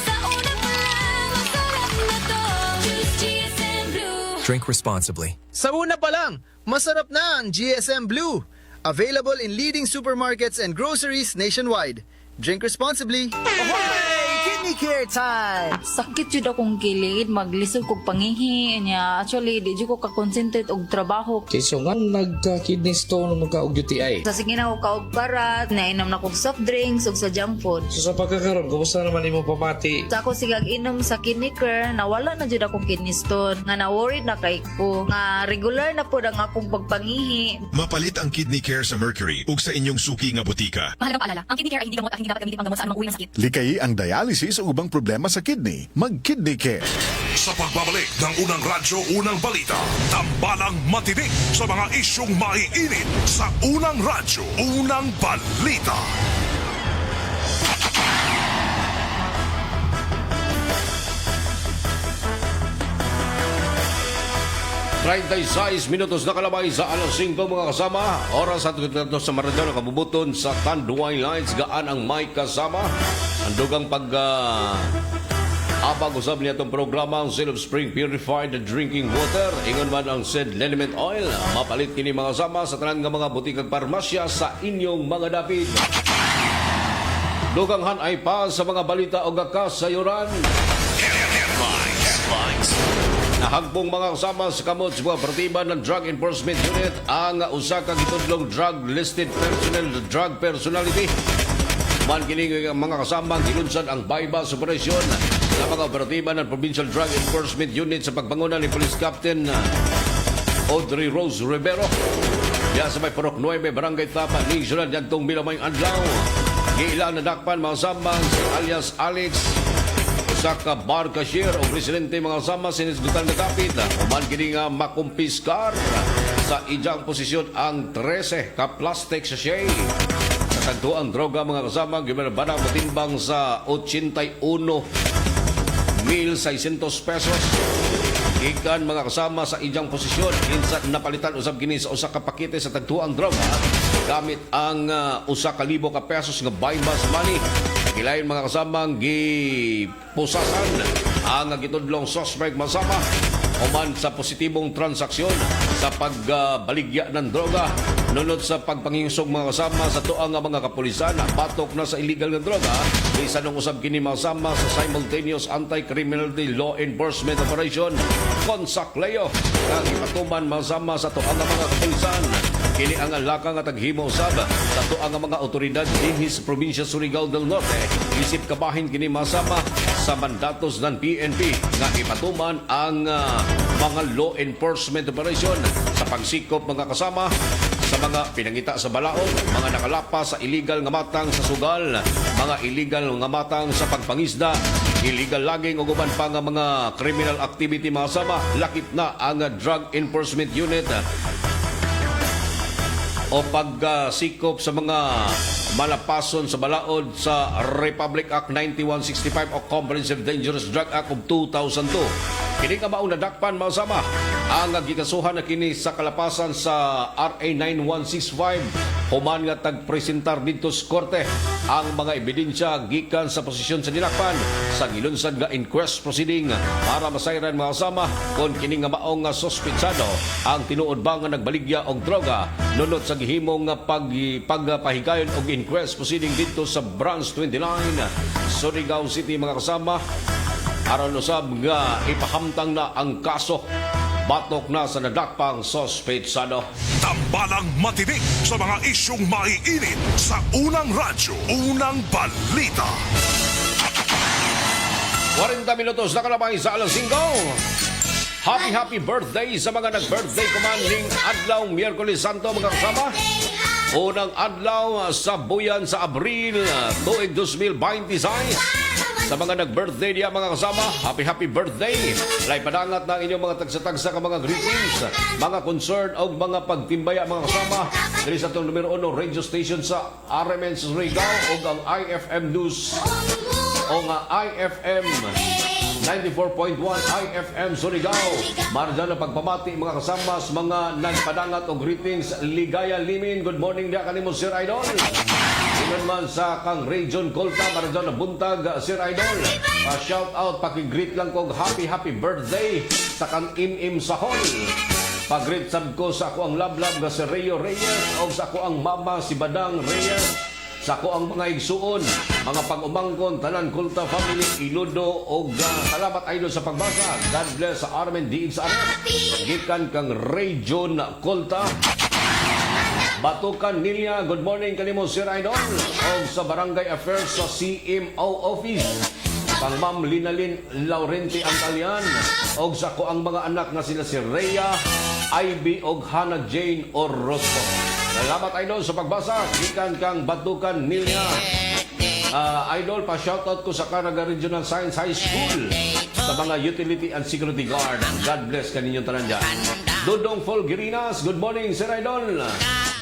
Sa una pa lang, ang sarap na to. Choose GSM Blue. Drink responsibly. Sa una pa lang, masarap na ang GSM Blue. Available in leading supermarkets and groceries nationwide. Drink responsibly. Kidney care time! Sakit jud akong kilid, maglisod kog pangihi niya. Actually, di jud ko ka-concentrate og trabaho. Okay, so nga nagka-kidney stone o magka-og UTI? Sa sige na ko kaog parat, nainom na kog soft drinks ug sa junk food. So sa pagkakaroon, kumusta naman imong pamati? Sa ako sigag inom sa kidney care, nawala na jud akong kidney stone. Nga na-worried na kay ko. Nga regular na po ang akong pagpangihi. Mapalit ang kidney care sa Mercury ug sa inyong suki nga butika. Mahalagang paalala, ang kidney care ay hindi gamot at hindi dapat gamitin panggamot sa anumang uri ng sakit. Likay ang dialysis o ubang problema sa kidney. Mag-Kidney Care. Sa pagbabalik ng unang radyo, unang balita, tambalang matinik sa mga isyong maiinit sa unang radyo, unang balita. Minutos na kalabay sa alas 5 mga kasama. Oras at ito sa Maradona kabubuton sa Tanduay Lines. Gaan ang may kasama. Andugang abag usab niya itong programa ang Seal of Spring Purified Drinking Water. Ingon man ang Said Liniment Oil. Mapalit kini mga kasama sa tanan nga mga butikag parmasya sa inyong mga dapit. Duganghan ay pa sa mga balita o kasayuran. Headlines. Nahagbong mga kasama sa kamot sa mga partiba ng Drug Enforcement Unit ang usa ka gitudlong drug listed personnel drug personality. Man kining mga kasama gilunsad ang bypass operation sa mga operatiba ng Provincial Drug Enforcement Unit sa pagpanguna ni Police Captain Audrey Rose Rivero. Diya sa may Purok 9, Barangay Tapa, Ningsulan, Yagtong Bilamay Adlaw. Giilang nadakpan mga kasama si alias Alex sa bar cashier o presidente mga kasama sinisgutan na kapit. Uman kini nga makumpiskar sa ijang posisyon ang 13 ka plastic sachet. Sa tagto ang droga mga kasama gibana matimbang sa 81,600 pesos. Gikan mga kasama sa ijang posisyon insa napalitan usab kini sa usa ka pakete sa tagto ang droga gamit ang 1,000 ka pesos nga bypass money. Kilayon mga kasamang gipusasan ang gitudlong suspect masama uman sa positibong transaksyon sa pagbaligya ng droga nunod sa pagpangingsog mga kasama sa tuang nga mga kapulisan batok na sa illegal nga droga isa nung usab kini mga kasama sa simultaneous anti-criminality law enforcement operation Consacleo nga gipatuman mga kasama sa tuang nga mga kapulisan. Kini ang alaka nga taghimo usab sa tuang nga mga otoridad dinhi sa probinsya Surigao del Norte isip kabahin kini masama sa mandatos ng PNP nga ipatuman ang mga law enforcement operation sa pagsikop mga kasama sa mga pinangita sa balaod, mga nakalapa sa illegal nga matang sa sugal, mga illegal nga matang sa pagpangisda, illegal logging o guban pa nga mga criminal activity mga kasama. Lakip na ang Drug Enforcement Unit o pagsikop sa mga malapason sa balaod sa Republic Act 9165 o Comprehensive Dangerous Drug Act of 2002. Kini ka maong nadakpan masama ang gikasuhan na kini sa kalapasan sa RA 9165 human nga tagpresentar dito sa korte ang mga ebidensya gikan sa posisyon sa dinakpan sa gilunsad nga inquest proceeding para masayran mga kasama kung kini nga maong nga sospetsado ang tinuod ba nga nagbaligya og droga nunod sa gihimong nga pagpahigayon og inquest proceeding dito sa Branch 29 Surigao City mga kasama. Aron usab nga ipahamtang na ang kaso batok na sa nadakpang sospetsado. Tambalang matinik sa mga isyong maiinit sa unang radyo, unang balita. 40 minutos na kalabay sa alas 5. Happy birthday sa mga nag-birthday kumaning adlaw Miyerkules Santo mga kasama. Unang adlaw sa buyan sa Abril tuig 2026. Sa mga nag-birthday niya mga kasama, happy birthday. Lay padangat na inyong mga tagsa-tagsa ka mga greetings, mga concern o mga pagtimbaya mga kasama. Dili sa itong numero 1 radio station sa RMN Surigao o ang IFM News o nga IFM 94.1 IFM Surigao. Marjan na pagpamati mga kasama sa mga nagpadangat o greetings. Ligaya Limin, good morning dia kanimo Sir Idol. Inon man sa kang Region Colta, marjan na buntag Sir Idol. Shout out, pakigreet lang kong happy birthday sa kang Im Sahol. Pag-greet sab ko sa ako ang lablab nga si Rio Reyes o sa ako ang mama si Badang Reyes sa ko ang mga igsuon, mga pag-umangkon, tanan Kulta family, Ilodo, o salamat idol sa pagbasa. God bless sa Armen DXRF. Gikan kang Ray John Kulta. Batukan Nilia, good morning kanimo Sir Idol. O sa Barangay Affairs sa CMO Office. Kang Ma'am Linalyn Laurenti Antalian. O sa ko ang mga anak na sila si Rhea, Ivy o Hannah Jane Orozco. Salamat idol sa pagbasa. Gikan kang Batukan Nilia. Idol, pa-shoutout ko sa Caraga Regional Science High School sa mga utility and security guard. God bless kaninyong tanan dyan. Dudong Folgerinas, good morning Sir Idol.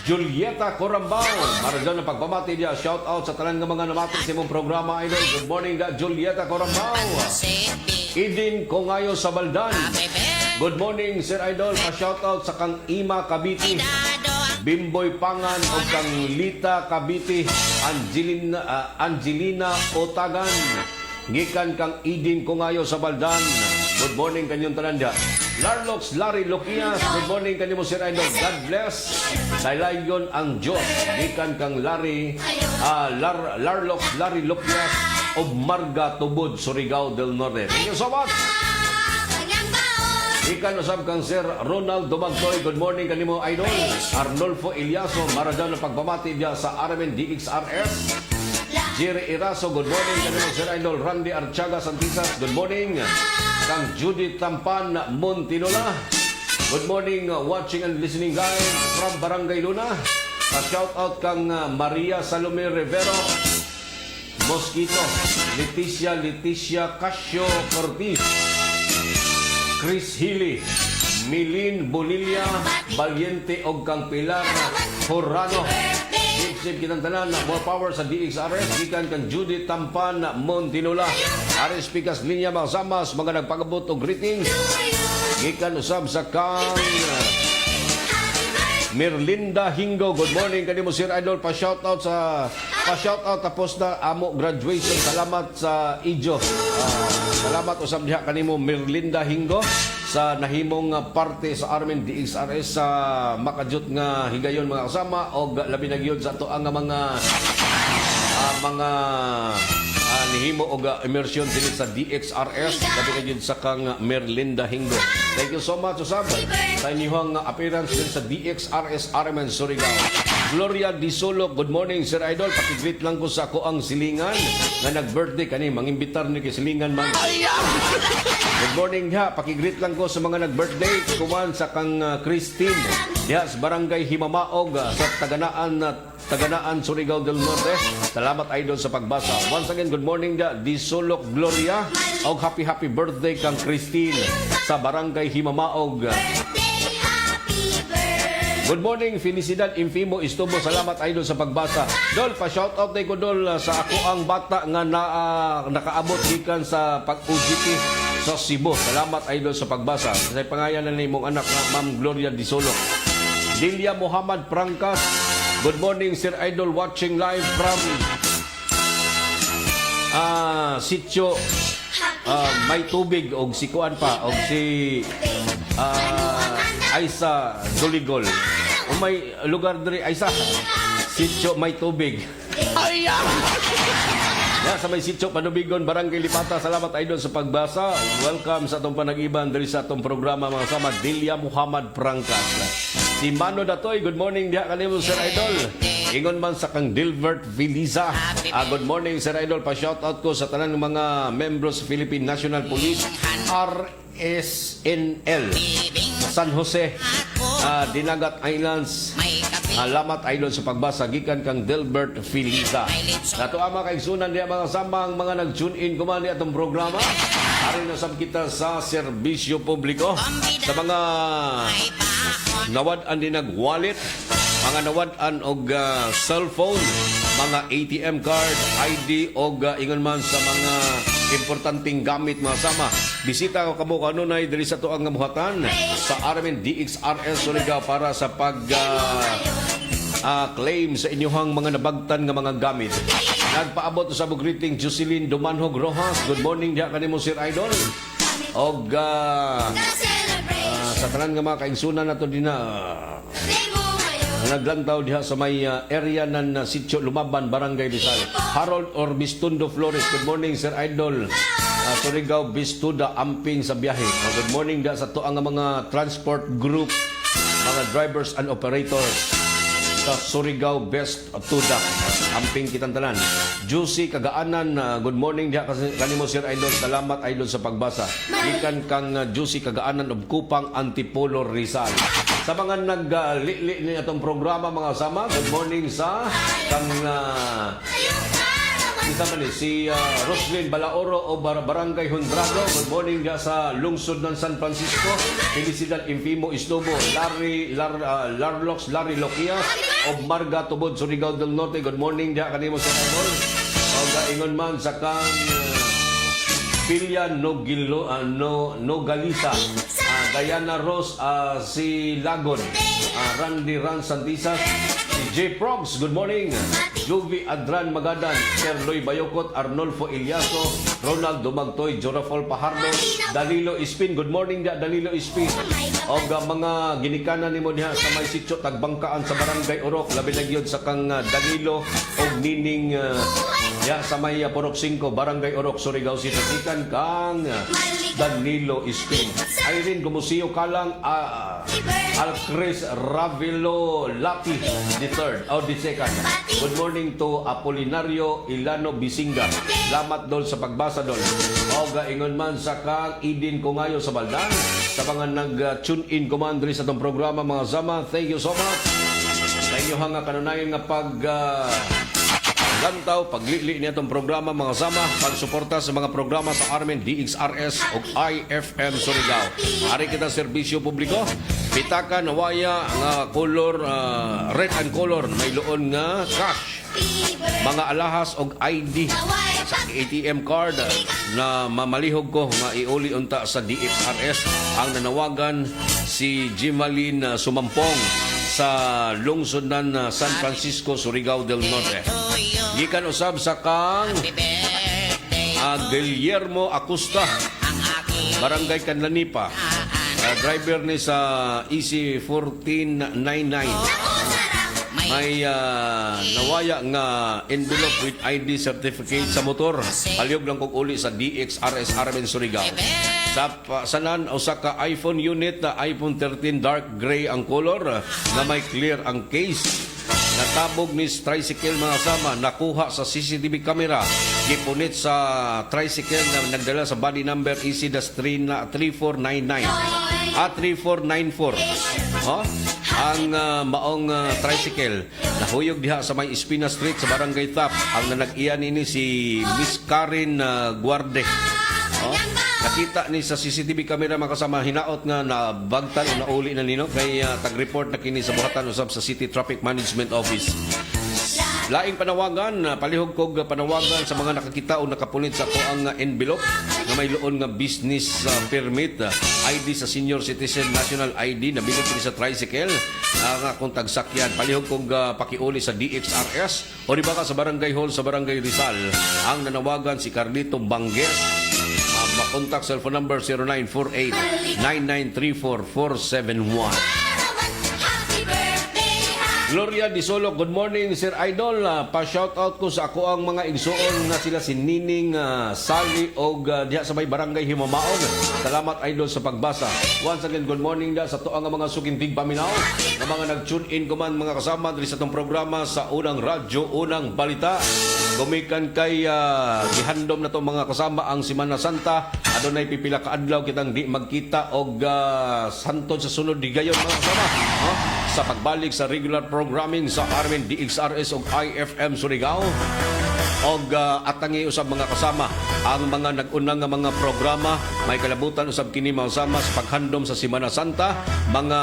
Julieta Corambao, para dyan ang pagpamati niya. Shoutout sa tanan ng mga namati sa mong programa Idol. Good morning da Julieta Corambao. Idin Kongayo sa Baldan. Good morning Sir Idol, pa-shoutout sa kang Ima Cavite. Bimboy Pangan o kang Lita Cavite, Angelina Otagan, gikan kang Idin Kongayo sa Baldan. Good morning kanyong tananda. Larlox Larry Lokias, good morning kanimo Sir Idol. God bless. Daylayon ang Diyos. Gikan kang Larlox Larry Lokias o Marga Tubod, Surigao del Norte. Thank you so much. Ikan usab kang Sir Ronald Dumagtoy, good morning kanimo Idol. Arnolfo Eliaso, maradan ng pagpamati diya sa Armen DXRS. Jerry Iraso, good morning kanimo Sir Idol. Randy Archaga Santisas, good morning. Kang Judith Tampan Montinola, good morning watching and listening guys from Barangay Luna. Pa-shout out kang Maria Salome Rivero Mosquito, Leticia Casio Cortiz, Chris Healy, Milin Bonilla, Valiente og kang Pilar Horano. Sip kinantanan na more power sa DXRS. Gikan kang Judith Tampan Montinola. Aris Pikas Linya mga samas, mga nagpagabot og greetings. Gikan usab sa kang Merlinda Hingo. Good morning kanimo Sir Idol. Pa-shoutout tapos na amo graduation. Salamat sa Ijo. Salamat usab diha kanimo Merlinda Hingo sa nahimong parte sa Armen DXRS sa makajut nga higayon mga kasama o labi na gyud sa to ang mga nihimo o immersion din sa DXRS labi na gyud sa kang Merlinda Hingo. Thank you so much usab sa inyong appearance din sa DXRS Armen Surigao. Gloria Di Solo, good morning Sir Idol. Pakigreet lang ko sa ako ang silingan na nag-birthday kani, mangimbitar ni kay silingan man. Good morning ha, pakigreet lang ko sa mga nag-birthday. Kuman sa kang Christine, diha sa Barangay Himamaog sa Taganaan, Surigao del Norte. Salamat Idol sa pagbasa. Once again, good morning da Di Solo Gloria. Og happy birthday kang Christine sa Barangay Himamaog. Good morning, Felicidad Infimo Istubo. Salamat Idol sa pagbasa. Dol, pa-shoutout day ko Dol sa ako ang bata nga nakaabot gikan sa pag-UGT sa Cebu. Salamat Idol sa pagbasa. Sa pangayanan ni mong anak na Ma'am Gloria Di Solo. Delia Muhammad Prangkas. Good morning Sir Idol, watching live from Sitio May Tubig og si Kuan pa og si Aisa Doligol. O may lugar diri Aisa. Sitio May Tubig. Ya, sa may Sitio Panubigon, Barangay Lipata. Salamat Idol sa pagbasa. Welcome sa atong panag-iban diri sa atong programa mga sama. Delia Muhammad Prangkas. Si Mano Datoy, good morning diha kanimo Sir Idol. Ingon man sa kang Dilbert Viliza. Good morning Sir Idol. Pa-shoutout ko sa tanan ng mga membros sa Philippine National Police RSNL San Jose, Dinagat Islands. Alamat Idol sa pagbasa gikan kang Dilbert Viliza. Nato ama kay sunan diha mga samang mga nag-tune in kuman ni atong programa. Ari na sab kita sa serbisyo publiko sa mga nawad-an din nag-wallet, mga nawad-an og cellphone, mga ATM card, ID og ingon man sa mga importanteng gamit mga sama. Bisita ko kamo kanunay diri sa tuang ngamuhatan sa Armen DXRS Surigao para sa pag claim sa inyong mga nabagtan nga mga gamit. Nagpaabot sa greeting Jocelyn Dumanhog Rojas. Good morning diha kanimo Sir Idol. Og sa tanan nga mga kaigsunan nato din na naglantaw diha sa may area ng Sitio Lumaban, Barangay Rizal. Harold Orbistundo Flores, good morning Sir Idol. Surigao Bistuda Amping sa biyahe. Good morning da sa tuang mga transport group, mga drivers and operators sa Surigao Best Tuda Amping kitang tanan. Juicy Kagaanan, good morning diha kanimo Sir Idol. Salamat Idol sa pagbasa. Gikan kang Juicy Kagaanan of Kupang Antipolo Rizal. Sa mga nag-li ni atong programa mga sama, good morning sa kang si Roslyn Balaoro o Barangay Hondrado. Good morning dia sa lungsod ng San Francisco. Felicidad Infimo Istobo, Larlox Loquias o Marga Tubod, Surigao del Norte. Good morning dia kanimo sa Idol. O gaingon man sa kang Pilia Nogalisa, Diana Rose, si Lagon, Randy Ran Santisas, si J. Progs, good morning. Juvi Adran Magadan, Sir Loy Bayokot, Arnolfo Ilyaso, Ronald Dumagtoy, Jorafol Pajardo, Danilo Ispin, good morning da Danilo Ispin. O mga ginikanan ni mo diha sa may sitio Tagbangkaan sa Barangay Orok, labi na gyud sa kang Danilo o Nining ya sa may Purok 5, Barangay Orok, Surigao City. Ikan kang Danilo Ispin. Irene Gumusiyo Kalang, Alcris Ravilo Lapi, the third or the second. Good morning to Apolinario Ilano Bisinga. Salamat dol sa pagbasa dol. O gaingon man sa kang Idin Kungayo sa Baldan. Sa mga nag-tune in command sa itong programa mga sama, thank you so much. Sa inyo nga kanunayan nga lantaw, paglili niya itong programa mga sama, pagsuporta sa mga programa sa Armen, DXRS o IFM Surigao. Ari kita serbisyo publiko, pitaka nawaya nga color, red and color, may loon nga cash, mga alahas o ID sa ATM card na mamalihog ko nga iuli unta sa DXRS. Ang nanawagan si Jimalin Sumampong sa lungsod ng San Francisco, Surigao del Norte. Gikan usab sa kang Guillermo Acosta, Barangay Canlanipa, driver ni sa EC 1499. May nawaya nga envelope with ID certificate sa motor. Palihog lang kong uli sa DXRS Armen Surigao. Sa sanan usa ka iPhone unit na iPhone 13 dark gray ang color na may clear ang case. Natabog ni tricycle mga sama, nakuha sa CCTV camera, gipunit sa tricycle na nagdala sa body number EC-3499 3494. Ang maong tricycle nahuyog diha sa may Espina Street sa Barangay Tap. Ang nanag-iyan ini si Miss Karen Guarde. Nakita ni sa CCTV camera makasama, hinaot nga na bagtan o nauli na nino kay tag-report na kini sa buhatan usab sa City Traffic Management Office. Laing panawagan, palihog kog panawagan sa mga nakakita o nakapunit sa ang envelope na may loon nga business permit, ID sa senior citizen, national ID na binig sa tricycle nga kung tagsakyan. Palihog kog pakiuli sa DXRS o di ba ka sa Barangay Hall sa Barangay Rizal. Ang nanawagan si Carlito Banges. Makontak cellphone number 0948-9934-471. Gloria Disolo, good morning Sir Idol. Pa-shoutout ko sa ako ang mga igsuon na sila si Nining Sally o diha sa may Barangay Himamaon. Salamat Idol sa pagbasa. Once again, good morning da sa tuang mga sukintig paminaw na mga nag-tune in kuman mga kasama diri sa itong programa sa Unang Radyo, Unang Balita. Gumikan kay gihandom na itong mga kasama ang Semana Santa. Adunay pipila ka adlaw kitang di magkita og santod sa sunod di gayon mga kasama. Sa pagbalik sa regular programming sa Armen, DXRS o IFM Surigao. Og atangi usab mga kasama ang mga nag-unang nga mga programa may kalabutan usab kini mga kasama sa paghandom sa Semana Santa, mga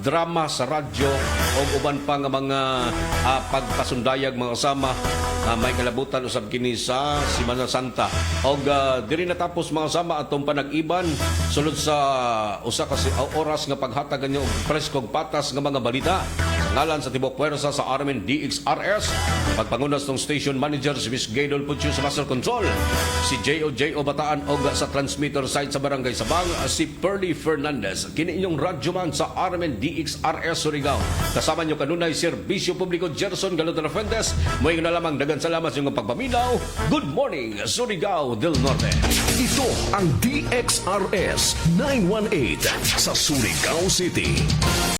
drama sa radyo o uban pa nga mga pagpasundayag mga kasama may kalabutan usab kini sa Semana Santa. Og diri natapos mga kasama atong panag-iban sulod sa usa ka oras nga paghatag kanyo og preskog patas nga mga balita. Ngalan sa tibok puwersa sa Armin DXRS, pagpangunas ng station manager si Miss Gaydol Pucho sa Master Control, si J.O. Bataan og sa transmitter site sa Barangay Sabang, si Pearly Fernandez. Kini inyong radyoman sa Armin DXRS Surigao. Kasama nyo kanunay Serbisyo Publiko Gerson Galota de Fuentes. Mo'y na lamang dagan salamat sa inyong pagpaminaw. Good morning, Surigao del Norte. Ito ang DXRS 918 sa Surigao City.